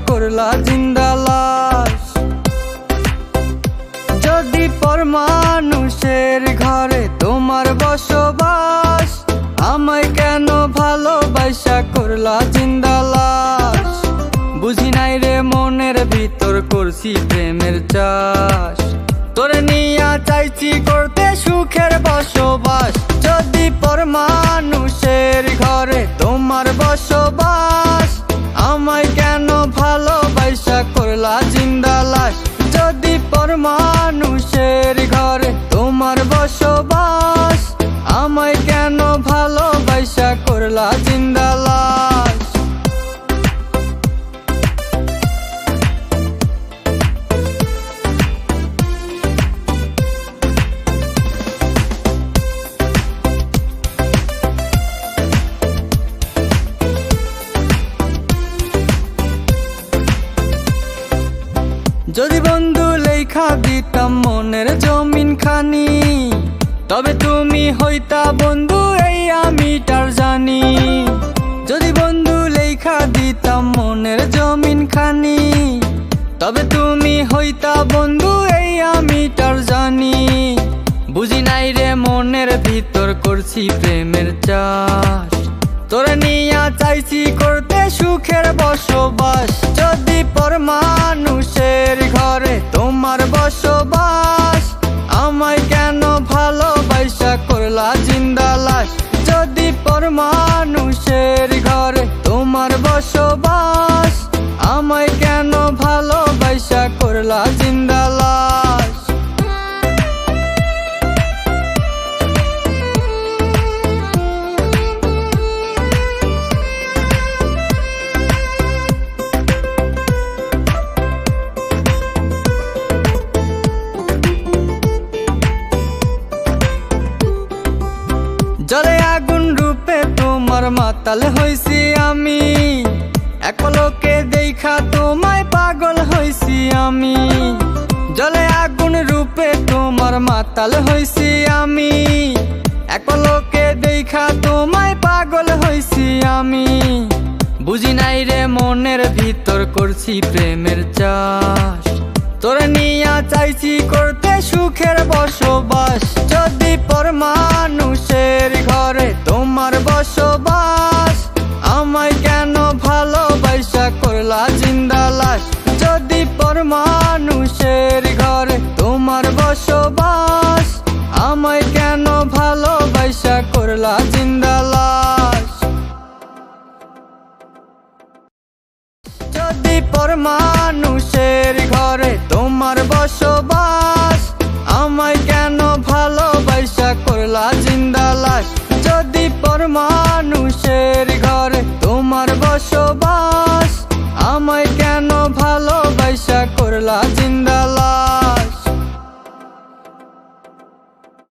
করলা জিন্দা লাশ। যদি পর মানুষের ঘরে তোমার বসবাস, আমায় কেন ভালোবাসা করলা জিন্দা লাশ। বুঝি নাই রে মনের ভিতর করছি প্রেমের চাষ, তোরে নিয়া চাইছি করতে সুখের বসবাস। যদি পর মানুষের ঘরে তোমার বসবাস, আমায় কেন ভালোবাসা করলা জিন্দা লাশ। যদি পর মানুষের ঘরে তোমার বসবাস, আমায় কেন ভালোবাসা করলা জিন্দা লাশ। যদি বন্ধু লেখা দিতাম মনের জমিন খানি, তবে তুমি হইতা বন্ধু এই আমিটার জানি। যদি বন্ধু লেখা দিতাম মনের জমিন খানি, তবে তুমি হইতা বন্ধু এই আমিটার জানি। বুঝি নাই রে মনের ভিতর করছি প্রেমের চাষ, তোরে নিয়া চাইছি করতে সুখের বসবাস। যদি পর মানুষের ঘরে তোমার বসবাস, আমায় কেন ভালোবাসা করলা জিন্দা লাশ। যদি পর মানুষের ঘরে তোমার বসবাস, আমায় কেন ভালোবাসা করলা জিন্দা লাশ। জলে আগুন রূপে তোমার মাতাল হইছি আমি, এক পলকে দেখা তোমায় পাগল হইছি আমি। জলে আগুন রূপে তোমার মাতাল হইছি আমি, এক পলকে দেখা তোমায় পাগল হইছি আমি। বুঝি নাই রে মনের ভিতর করছি প্রেমের চাষ, তোরে নিয়া চাইছি করতে সুখের বসবাস। যদি পর মানুষের ঘরে তোমার বসবাস, আমায় কেন ভালোবাসা করলা জিন্দা লাশ। যদি পর মানুষের ঘরে তোমার বসবাস, আমায় কেন ভালোবাসা করলা জিন্দা লাশ। যদি পর মানুষের ঘরে তোমার বসবাস, আমায় কেন ভালোবাসা করলা জিন্দা লাশ। যদি পর মানুষের ঘরে তোমার বসবাস, আমায় কেন ভালোবাসা করলা জিন্দা লাশ।